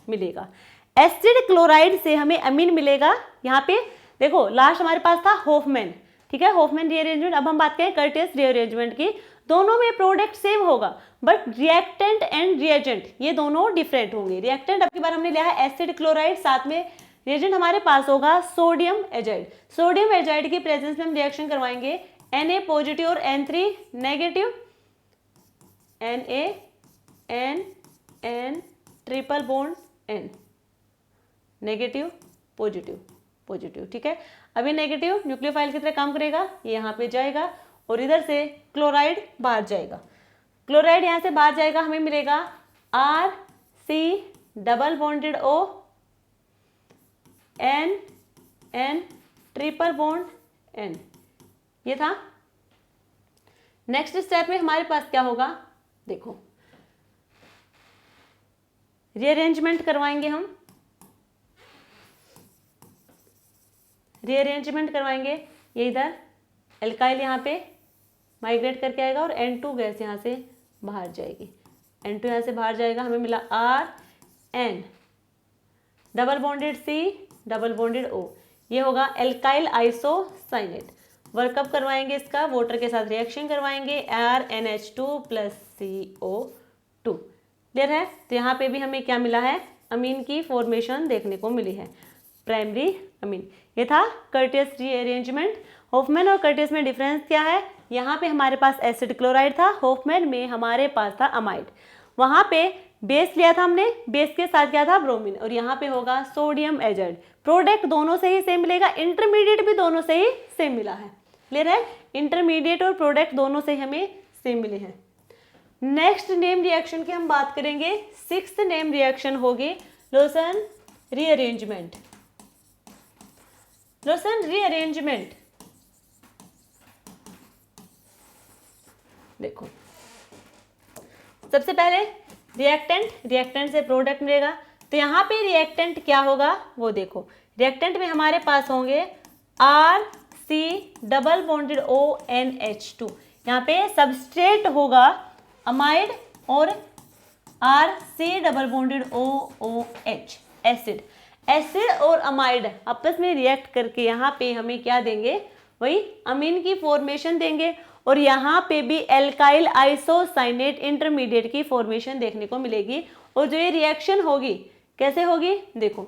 मिलेगा। एसिड क्लोराइड से हमें अमीन मिलेगा। यहाँ पे देखो लास्ट हमारे पास था होफमैन, ठीक है, होफमैन रीअरेंजमेंट। अब हम बात करें कर्टियस रीअरेंजमेंट की। दोनों में प्रोडक्ट सेम होगा, बट रिएक्टेंट एंड रिएजेंट ये दोनों डिफरेंट होंगे। रिएक्टेंट अब की बार हमने लिया है एसिड क्लोराइड, साथ में रिएजेंट हमारे पास होगा सोडियम एजाइड। सोडियम एजाइड की प्रेजेंस में हम रिएक्शन करवाएंगे Na पॉजिटिव और N3 negative, N triple bond N, negative positive positive, ठीक है। अभी नेगेटिव न्यूक्लियोफाइल की तरह काम करेगा, ये यहाँ पे जाएगा और इधर से क्लोराइड बाहर जाएगा। क्लोराइड यहाँ से बाहर जाएगा, हमें मिलेगा RC double bonded O, N triple bond N, ये था। नेक्स्ट स्टेप में हमारे पास क्या होगा, देखो रीअरेंजमेंट करवाएंगे हम, रीअरेंजमेंट करवाएंगे। ये इधर एल्काइल यहाँ पे माइग्रेट करके आएगा और N2 गैस यहाँ से बाहर जाएगी, N2 यहाँ से बाहर जाएगा, हमें मिला RN double bonded C double bonded O, ये होगा एल्काइल आइसोसाइनेट। वर्कअप करवाएंगे इसका, वाटर के साथ रिएक्शन करवाएंगे, RnH2 प्लस CO2। क्लियर है? तो यहाँ पे भी हमें क्या मिला है, अमीन की फॉर्मेशन देखने को मिली है, प्राइमरी अमीन। ये था कर्टियस रीअरेंजमेंट। होफमैन और कर्टियस में डिफरेंस क्या है, यहाँ पे हमारे पास एसिड क्लोराइड था, होफमैन में हमारे पास था अमाइड। वहाँ पे बेस लिया था हमने, बेस के साथ क्या था ब्रोमीन, और यहाँ पे होगा सोडियम एजाइड। प्रोडक्ट दोनों से ही सेम मिलेगा, इंटरमीडिएट भी दोनों से ही सेम मिला है। क्लियर है? इंटरमीडिएट और प्रोडक्ट दोनों से हमें सेम मिले हैं। नेक्स्ट नेम रिएक्शन की हम बात करेंगे। सिक्स्थ नेम रिएक्शन होगी लोसन रीअरेंजमेंट। लोसन रीअरेंजमेंट, देखो सबसे पहले रिएक्टेंट से प्रोडक्ट मिलेगा, तो यहाँ पे रिएक्टेंट क्या होगा वो देखो। रिएक्टेंट में हमारे पास होंगे RC डबल बॉन्डेड ONH2, यहाँ पे सबस्ट्रेट होगा अमाइड और RC double bonded OOH acid. Acid और अमाइड आपस में रिएक्ट करके यहाँ पे हमें क्या देंगे, वही अमीन की फॉर्मेशन देंगे, और यहाँ पे भी एल्काइल आइसोसाइनेट इंटरमीडिएट की फॉर्मेशन देखने को मिलेगी। और जो ये रिएक्शन होगी कैसे होगी, देखो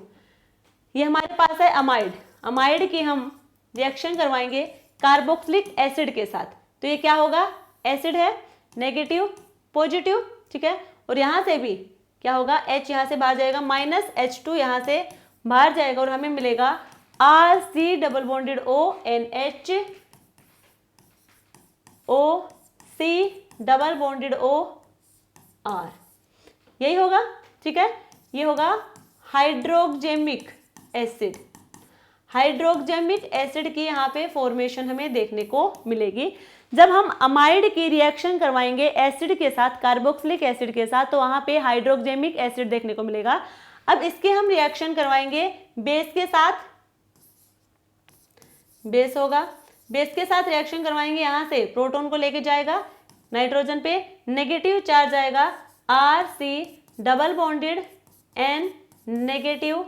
ये हमारे पास है अमाइड, अमाइड की हम रिएक्शन करवाएंगे कार्बोक्सिलिक एसिड के साथ, तो ये क्या होगा एसिड है, नेगेटिव पॉजिटिव, ठीक है। और यहाँ से भी क्या होगा, H यहाँ से बाहर जाएगा, माइनस H2 यहाँ से बाहर जाएगा और हमें मिलेगा RC double bonded O NH OC double bonded O R, यही होगा, ठीक है। ये होगा हाइड्रोक्सेमिक एसिड। हाइड्रोक्सेमिक एसिड की यहाँ पे फॉर्मेशन हमें देखने को मिलेगी। जब हम अमाइड की रिएक्शन करवाएंगे एसिड के साथ, कार्बोक्सिलिक एसिड के साथ, तो वहाँ पे हाइड्रोक्सेमिक एसिड देखने को मिलेगा। अब इसके हम रिएक्शन करवाएंगे बेस के साथ, बेस होगा, बेस के साथ रिएक्शन करवाएंगे, यहाँ से प्रोटॉन को लेके जाएगा नाइट्रोजन पे, नेगेटिव चार्ज आएगा RC double bonded N negative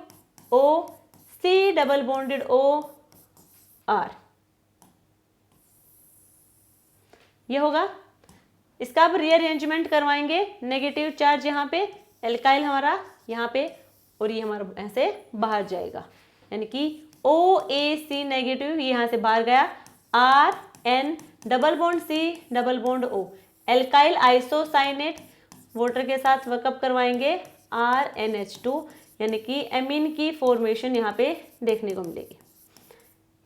OC double bonded O R, ये होगा। इसका अब रीअरेंजमेंट करवाएंगे, नेगेटिव चार्ज यहाँ पे, एल्काइल हमारा यहाँ पे, और ये हमारा ऐसे बाहर जाएगा, यानी कि OAC नेगेटिव ये यहाँ से बाहर गया, RN double bond C double bond O, alkyl isocyanate water के साथ वर्कअप करवाएंगे RNH2, यानी कि एमीन की फॉर्मेशन यहाँ पे देखने को मिलेगी,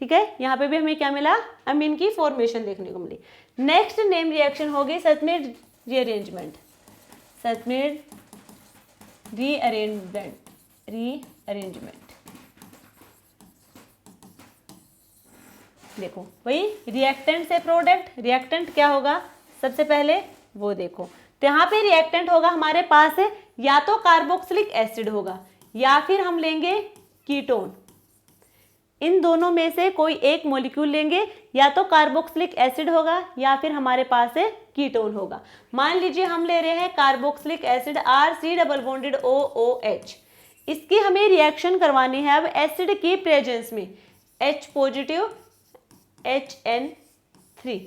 ठीक है। यहाँ पे भी हमें क्या मिला, अमीन की फॉर्मेशन देखने को मिली। नेक्स्ट नेम रिएक्शन होगी सल्फेट रीअरेंजमेंट, सल्फेट रीअरेंजमेंट। देखो वही रिएक्टेंट से प्रोडक्ट, रिएक्टेंट क्या होगा सबसे पहले वो देखो, तो यहाँ पे रिएक्टेंट होगा हमारे पास है, या तो कार्बोक्सिलिक एसिड होगा या फिर हम लेंगे कीटोन। इन दोनों में से कोई एक मॉलिक्यूल लेंगे, या तो कार्बोक्सिलिक एसिड होगा या फिर हमारे पास है कीटोन होगा। मान लीजिए हम ले रहे हैं carboxylic acid RC double bonded OOH, इसकी हमें रिएक्शन करवानी है अब एसिड की प्रेजेंस में, H पॉजिटिव HN3,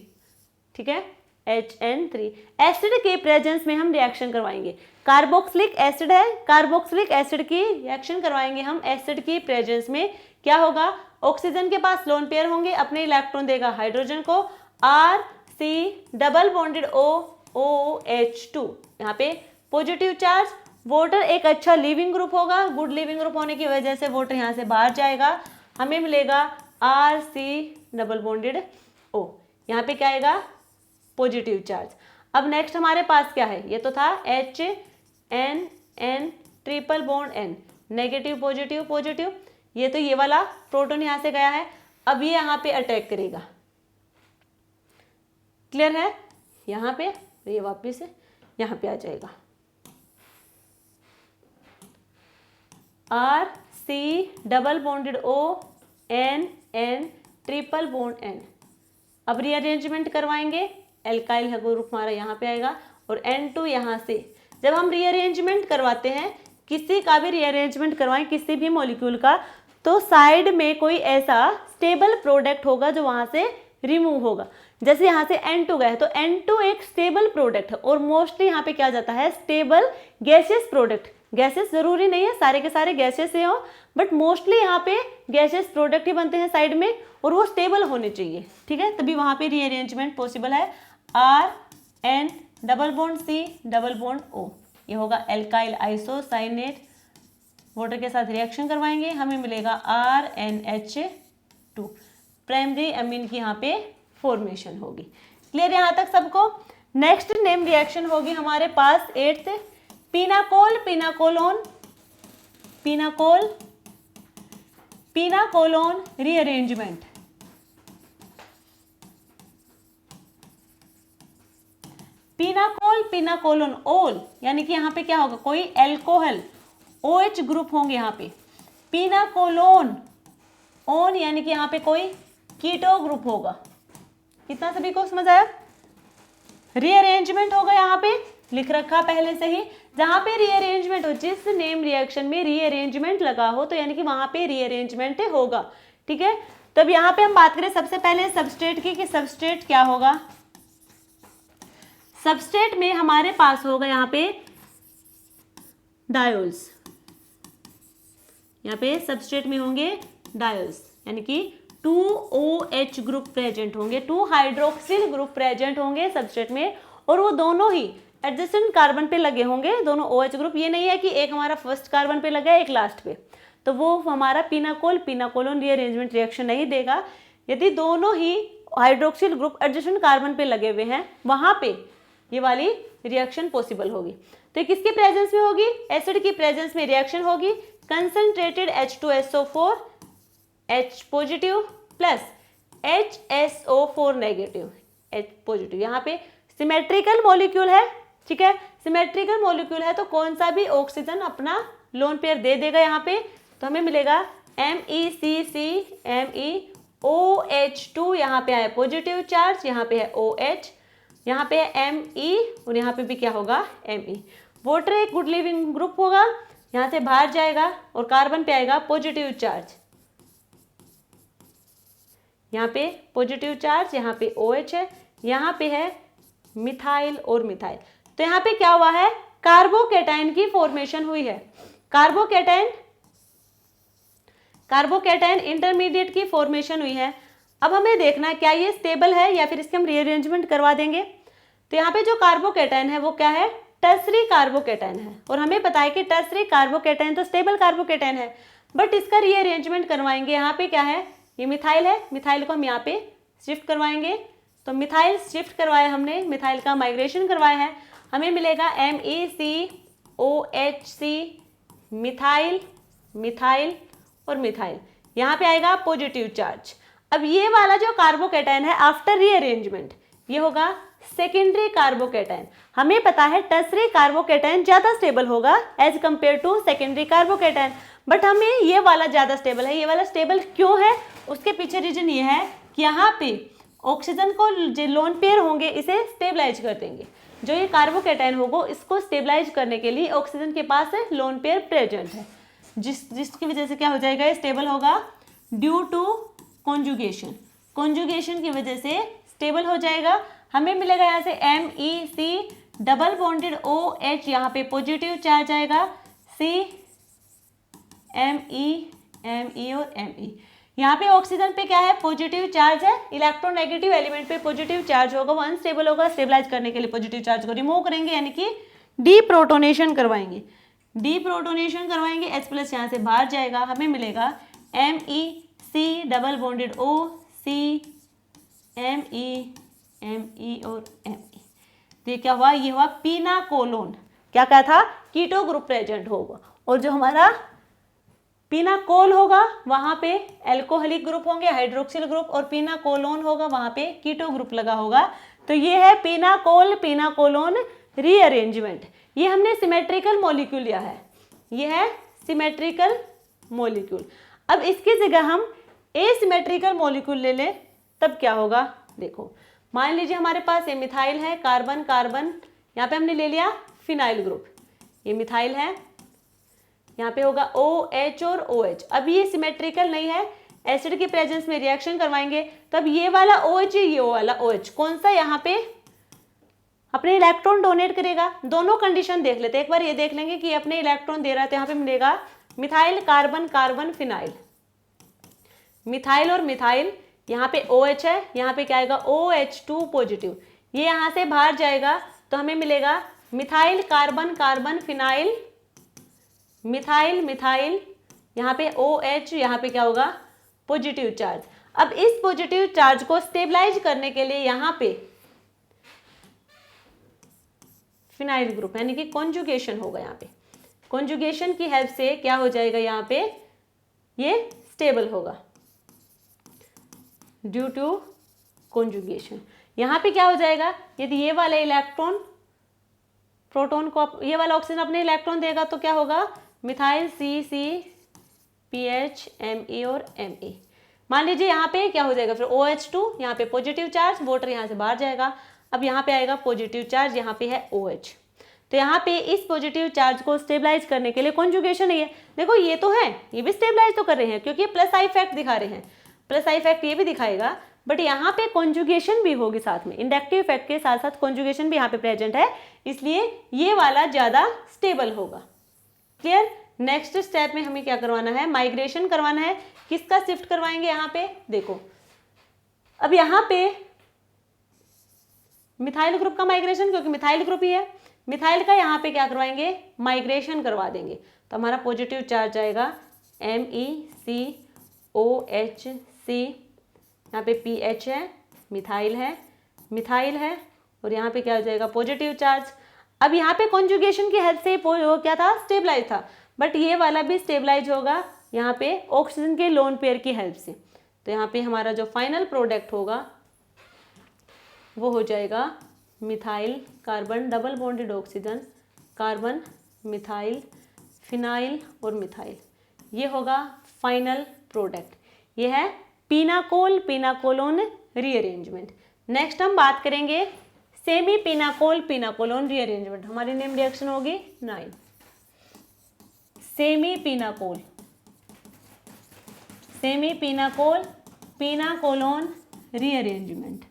ठीक है, HN3 एसिड के प्रेजेंस में हम रिएक्शन करवाएंगे। कार्बोक्सिलिक एसिड है, कार्बोक्सिलिक एसिड की रिएक्शन करवाएंगे हम एसिड की प्रेजेंस में, क्या होगा, ऑक्सीजन के पास लोन पेयर होंगे, अपने इलेक्ट्रॉन देगा हाइड्रोजन को, RC डबल बॉन्डेड OH2, यहाँ पे पॉजिटिव चार्ज, वाटर एक अच्छा लिविंग ग्रुप होगा, गुड लिविंग ग्रुप होने की वजह से वाटर यहाँ से बाहर जाएगा, हमें मिलेगा RC डबल बॉन्डेड O, यहाँ पे क्या आएगा, पॉजिटिव चार्ज। अब नेक्स्ट हमारे पास क्या है, ये तो था HNN triple bond N, negative positive positive, ये तो ये वाला प्रोटॉन यहाँ से गया है, अब ये यहाँ पे अटैक करेगा, क्लियर है, यहाँ पे ये वापस से यहाँ पे आ जाएगा, RC double bonded O N triple bond N। अब रीअरेंजमेंट करवाएंगे, एल्काइल ग्रुप हमारा यहाँ पे आएगा और N2 यहाँ से। जब हम रीअरेंजमेंट करवाते हैं, किसी का भी रीअरेंजमेंट करवाएं, किसी भी मॉलिक्यूल का, तो साइड में कोई ऐसा स्टेबल प्रोडक्ट होगा जो वहाँ से रिमूव होगा। जैसे यहाँ से N2 गया है तो N2 एक स्टेबल प्रोडक्ट है, और मोस्टली यहाँ पे क्या जाता है, स्टेबल गैसेस प्रोडक्ट। गैसेस जरूरी नहीं है सारे के सारे गैसेस से हो, बट मोस्टली यहाँ पे गैसेस प्रोडक्ट ही बनते हैं साइड में, और वो स्टेबल होने चाहिए, ठीक है, तभी वहाँ पे रीअरेंजमेंट पॉसिबल है। RN double bond C double bond O, ये होगा एल्काइल आइसोसाइनेट, वाटर के साथ रिएक्शन करवाएंगे, हमें मिलेगा RNH2, प्राइमरी अमीन की यहाँ पे फॉर्मेशन होगी। क्लियर यहाँ तक सबको। नेक्स्ट नेम रिएक्शन होगी हमारे पास 8th, pinacol pinacolone, pinacol pinacolone rearrangement. Pinacol pinacolone ओल, यानी कि यहाँ पे क्या होगा, कोई एल्कोहल OH ग्रुप होंगे यहाँ पे, पिनाकोलोन ओन यानी कि यहाँ पे कोई कीटो ग्रुप होगा। इतना सभी को समझ आया। रीअरेंजमेंट होगा, यहाँ पे लिख रखा पहले से ही, जहां पे रीअरेंजमेंट हो, जिस नेम रिएक्शन में रीअरेंजमेंट लगा हो तो यानी कि वहां पे रीअरेंजमेंट होगा, ठीक है। तब यहाँ पे हम बात करें सबसे पहले सबस्ट्रेट की, कि सबस्ट्रेट क्या होगा। सबस्ट्रेट में हमारे पास होगा यहाँ पे डायोल्स, यहाँ पे सबस्ट्रेट में होंगे डायोल्स, यानी कि 2 OH ग्रुप प्रेजेंट होंगे, 2 हाइड्रोक्सिल ग्रुप प्रेजेंट होंगे सबस्ट्रेट में, और वो दोनों ही एडजेसेंट कार्बन पे लगे होंगे, दोनों OH ग्रुप। ये नहीं है कि एक हमारा फर्स्ट कार्बन पे लगा है एक लास्ट पे, तो वो हमारा पिनाकोलोन रीअरेंजमेंट रिएक्शन नहीं देगा। यदि दोनों ही हाइड्रोक्सिल ग्रुप एडजेसेंट कार्बन पे लगे हुए हैं, वहां पे ये वाली रिएक्शन पॉसिबल होगी। तो किसके प्रेजेंस में होगी? एसिड की प्रेजेंस में रिएक्शन होगी concentrated H2SO4 H positive plus HSO4 negative H positive. यहाँ पे सिमेट्रिकल मॉलिक्यूल है, ठीक है, सिमेट्रिकल मॉलिक्यूल है तो कौन सा भी ऑक्सीजन अपना लोन पेयर दे देगा यहाँ पे, तो हमें मिलेगा MECC यहाँ पे है पॉजिटिव चार्ज, यहाँ पे है OH, यहाँ पे है Me और यहाँ पे भी क्या होगा Me। वाटर एक गुड लिविंग ग्रुप होगा, यहाँ से बाहर जाएगा और कार्बन पे आएगा पॉजिटिव चार्ज, यहाँ पे पॉजिटिव चार्ज, यहाँ पे OH है, यहाँ पे है मिथाइल और मिथाइल। तो यहाँ पे क्या हुआ है? कार्बोकैटायन की फॉर्मेशन हुई है, कार्बोकैटायन इंटरमीडिएट की फॉर्मेशन हुई है। अब हमें देखना है क्या ये स्टेबल है या फिर इसके हम रीअरेंजमेंट करवा देंगे। तो यहाँ पे जो कार्बोकैटायन है वो क्या है? टर्सरी कार्बोकैटायन है, और हमें पता है कि टर्सरी कार्बोकैटायन तो स्टेबल कार्बोकैटायन है, बट इसका रीअरेंजमेंट करवाएंगे। यहाँ पे क्या है? ये मिथाइल है, मिथाइल को हम यहाँ पे शिफ्ट करवाएंगे। तो मिथाइल शिफ्ट करवाया हमने, मिथाइल का माइग्रेशन करवाया है, हमें मिलेगा MECOHC मिथाइल, मिथाइल और मिथाइल। यहाँ पे आएगा पॉजिटिव चार्ज। अब ये वाला जो कार्बोकैटायन है आफ्टर रीअरेंजमेंट ये होगा सेकेंडरी कार्बोकैटायन। हमें पता है टर्सरी कार्बोकैटायन ज्यादा स्टेबल होगा as compare to secondary carbocation, but हमें ये वाला ज्यादा स्टेबल है। ये वाला स्टेबल क्यों है? उसके पीछे रीजन ये है कि यहाँ पे ऑक्सीजन को जो लोन पेयर होंगे इसे स्टेबलाइज कर देंगे। जो ये कार्बोकैटायन होगा इसको स्टेबलाइज करने के लिए ऑक्सीजन के पास लोन पेयर प्रेजेंट है, जिसकी वजह से क्या हो जाएगा? ये स्टेबल होगा ड्यू टू कॉन्जुगेशन, कॉन्जुगेशन की वजह से स्टेबल हो जाएगा। हमें मिलेगा यहाँ से MEC डबल बॉन्डेड OH, यहाँ पे पॉजिटिव चार्ज आएगा, C Me और Me। यहाँ पे ऑक्सीजन पे क्या है? पॉजिटिव चार्ज है, इलेक्ट्रोनेगेटिव एलिमेंट पे पॉजिटिव चार्ज होगा, वो अनस्टेबल होगा। स्टेबलाइज करने के लिए पॉजिटिव चार्ज को रिमूव करेंगे, यानी कि डीप्रोटोनेशन करवाएंगे, H+ यहाँ से बाहर जाएगा, हमें मिलेगा MEC double bonded O, C Me और Me। तो ये क्या हुआ? ये हुआ पिनाकोलोन। क्या कहा था? कीटो ग्रुप प्रेजेंट होगा, और जो हमारा पिनाकोल होगा वहां पे एल्कोहलिक ग्रुप होंगे, हाइड्रोक्सिल ग्रुप, और पिनाकोलोन होगा वहां पे कीटो ग्रुप लगा होगा। तो ये है पिनाकोलोन रीअरेंजमेंट। ये हमने सिमेट्रिकल मॉलिक्यूल लिया है, ये है सिमेट्रिकल मॉलिक्यूल। अब इसकी जगह हम एसिमेट्रिकल मॉलिक्यूल ले लें तब क्या होगा? देखो, मान लीजिए हमारे पास ये मिथाइल है, कार्बन कार्बन, यहाँ पे हमने ले लिया फिनाइल ग्रुप, ये मिथाइल है, यहाँ पे होगा OH और OH। अब ये सिमेट्रिकल नहीं है, एसिड की प्रेजेंस में रिएक्शन करवाएंगे, तब ये वाला OH ये वाला OH कौन सा यहाँ पे अपने इलेक्ट्रॉन डोनेट करेगा? दोनों कंडीशन देख लेते हैं। एक बार ये देख लेंगे कि अपने इलेक्ट्रॉन दे रहा है, तो यहाँ पे मिलेगा methyl carbon carbon phenyl, methyl और मिथाइल, यहाँ पे OH है, यहाँ पे क्या आएगा? OH2 positive. ये यहाँ से बाहर जाएगा तो हमें मिलेगा methyl carbon carbon phenyl, methyl methyl, यहाँ पे OH, यहाँ पे क्या होगा? Positive charge. अब इस पॉजिटिव चार्ज को स्टेबलाइज करने के लिए यहाँ पे फिनाइल ग्रुप यानी कि कॉन्जुगेशन होगा। यहाँ पे कॉन्जुगेशन की हेल्प से क्या हो जाएगा? यहाँ पे ये स्टेबल होगा ड्यू टू कॉन्जुगेशन। यहाँ पे क्या हो जाएगा? यदि ये वाला इलेक्ट्रॉन प्रोटॉन को ये वाला ऑक्सीजन अपने इलेक्ट्रॉन देगा तो क्या होगा? मिथाइल CH Me और Me। मान लीजिए यहाँ पे क्या हो जाएगा? फिर OH2, यहाँ पे पॉजिटिव चार्ज, वाटर यहाँ से बाहर जाएगा, अब यहाँ पे आएगा पॉजिटिव चार्ज, यहाँ पे है OH। तो यहाँ पे इस पॉजिटिव चार्ज को स्टेबलाइज करने के लिए कॉन्जुगेशन है। देखो ये तो है, ये भी स्टेबलाइज तो कर रहे हैं क्योंकि प्लस आई इफेक्ट दिखा रहे हैं, प्लस आई इफेक्ट ये भी दिखाएगा, बट यहाँ पे कॉन्जुगेशन भी होगी साथ में, इंडक्टिव इफेक्ट के साथ साथ कॉन्जुगेशन भी यहाँ पे प्रेजेंट है, इसलिए ये वाला ज्यादा स्टेबल होगा। क्लियर? नेक्स्ट स्टेप में हमें क्या करवाना है, माइग्रेशन करवाना है। किसका शिफ्ट करवाएंगे, यहाँ पे देखो, अब यहाँ पे मिथाइल ग्रुप का माइग्रेशन, क्योंकि मिथाइल ग्रुप ही है, मिथाइल का यहाँ पे क्या करवाएंगे, माइग्रेशन करवा देंगे। तो हमारा पॉजिटिव चार्ज आएगा MECOHC, यहाँ पे PH है, मिथाइल है, मिथाइल है, और यहाँ पे क्या हो जाएगा, पॉजिटिव चार्ज। अब यहाँ पे कॉन्जुगेशन की हेल्प से वो क्या था, स्टेबलाइज था, बट ये वाला भी स्टेबलाइज होगा यहाँ पे ऑक्सीजन के लोन पेयर की हेल्प से। तो यहाँ पे हमारा जो फाइनल प्रोडक्ट होगा वो हो जाएगा methyl carbon double bonded oxygen, carbon, methyl, phenyl और मिथाइल, ये होगा फाइनल प्रोडक्ट। ये है पिनाकोल पिनाकोलोन रीअरेंजमेंट। नेक्स्ट हम बात करेंगे सेमी पिनाकोल पिनाकोलोन रीअरेंजमेंट। हमारी नेम रिएक्शन होगी 9, सेमी पिनाकोल पिनाकोलोन रीअरेंजमेंट।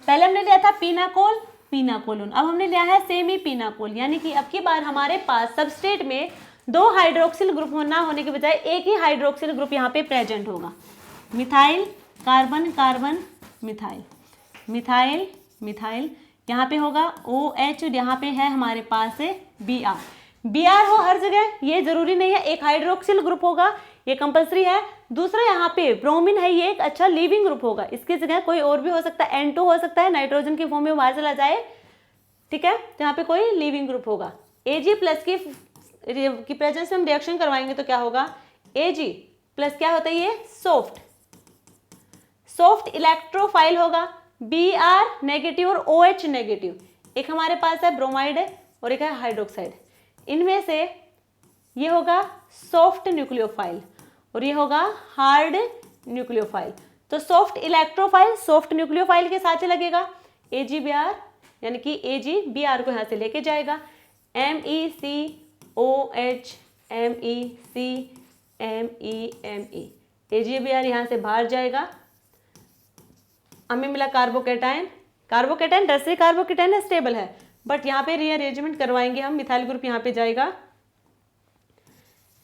पहले हमने लिया था पिनाकोल पिनाकोलोन, अब हमने लिया है सेमी पिनाकोल, यानी कि अब की बार हमारे पास सबस्ट्रेट में 2 हाइड्रोक्सिल ग्रुप ना होने के बजाय एक ही हाइड्रोक्सिल ग्रुप यहाँ पे प्रेजेंट होगा। Methyl carbon carbon methyl, methyl methyl, यहाँ पे होगा OH, यहाँ पे है हमारे पास है Br हो हर जगह, ये जरूरी नहीं है एक हाइड्रोक्सिल ग्रुप होगा, ये कंपलसरी है। दूसरा यहाँ पे ब्रोमीन है, ये एक अच्छा लीविंग ग्रुप होगा, इसकी जगह कोई और भी हो सकता है, N2 हो सकता है, नाइट्रोजन की फॉर्म में बाहर चला जाए, ठीक है, तो यहाँ पे कोई लीविंग ग्रुप होगा। Ag प्लस की प्रेजेंस में हम रिएक्शन करवाएंगे तो क्या होगा, Ag प्लस क्या होता है, ये सॉफ्ट इलेक्ट्रोफाइल होगा, Br नेगेटिव और OH नेगेटिव, एक हमारे पास है ब्रोमाइड और एक है हाइड्रोक्साइड, इनमें से ये होगा सॉफ्ट न्यूक्लियोफाइल और ये होगा हार्ड न्यूक्लियोफाइल। तो सॉफ्ट इलेक्ट्रोफाइल सॉफ्ट न्यूक्लियोफाइल के साथ ही लगेगा AgBr, यानी कि AgBr को यहाँ से लेके जाएगा, MECOH MECME, AgBr यहाँ से बाहर जाएगा, हमें मिला कार्बोकेटाइन, कार्बोकेटाइन टर्सरी कार्बोकेटाइन है, स्टेबल है, बट यहाँ पे रीअरेंजमेंट करवाएंगे हम, मिथाइल ग्रुप यहाँ पे जाएगा,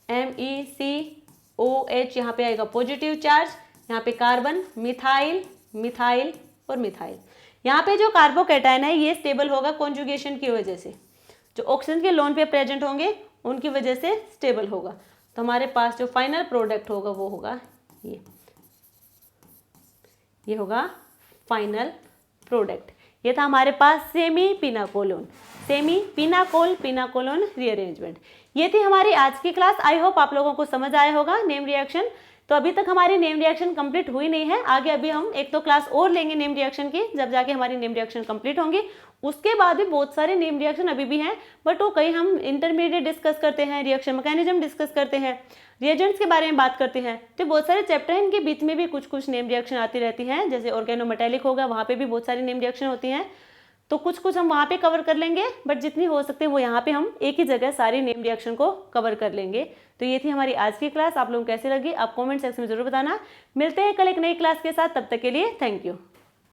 MECOH यहाँ पे आएगा पॉजिटिव चार्ज, यहाँ पे कार्बन, मिथाइल मिथाइल और मिथाइल। यहाँ पे जो कार्बोकेटाइन है ये स्टेबल होगा कॉन्जुगेशन की वजह से, जो ऑक्सीजन के लोन पे प्रेजेंट होंगे उनकी वजह से स्टेबल होगा। तो हमारे पास जो फाइनल प्रोडक्ट होगा वो होगा ये होगा फाइनल प्रोडक्ट। ये था हमारे पास सेमी पिनाकोल पिनाकोलोन रीअरेंजमेंट। ये थी हमारी आज की क्लास। आई होप आप लोगों को समझ आया होगा नेम रिएक्शन। तो अभी तक हमारी नेम रिएक्शन कंप्लीट हुई नहीं है, आगे अभी हम 1-2 क्लास और लेंगे नेम रिएक्शन की, जब जाके हमारी नेम रिएक्शन कंप्लीट होंगी। उसके बाद भी बहुत सारे नेम रिएक्शन अभी भी हैं, बट वो कहीं हम इंटरमीडिएट डिस्कस करते हैं, रिएक्शन मैकेनिज्म डिस्कस करते हैं, रिएजेंट्स के बारे में बात करते हैं। तो बहुत सारे चैप्टर हैं, इनके बीच में भी कुछ नेम रिएक्शन आती रहती हैं, जैसे ऑर्गेनोमेटेलिक होगा, वहाँ पे भी बहुत सारी नेम रिएक्शन होती हैं। तो कुछ हम वहाँ पे कवर कर लेंगे, बट जितनी हो सकते हैं वो यहाँ पे हम एक ही जगह सारी नेम रिएक्शन को कवर कर लेंगे। तो ये थी हमारी आज की क्लास। आप लोगों को कैसी लगी आप कमेंट सेक्शन में जरूर बताना। मिलते हैं कल एक नई क्लास के साथ, तब तक के लिए थैंक यू।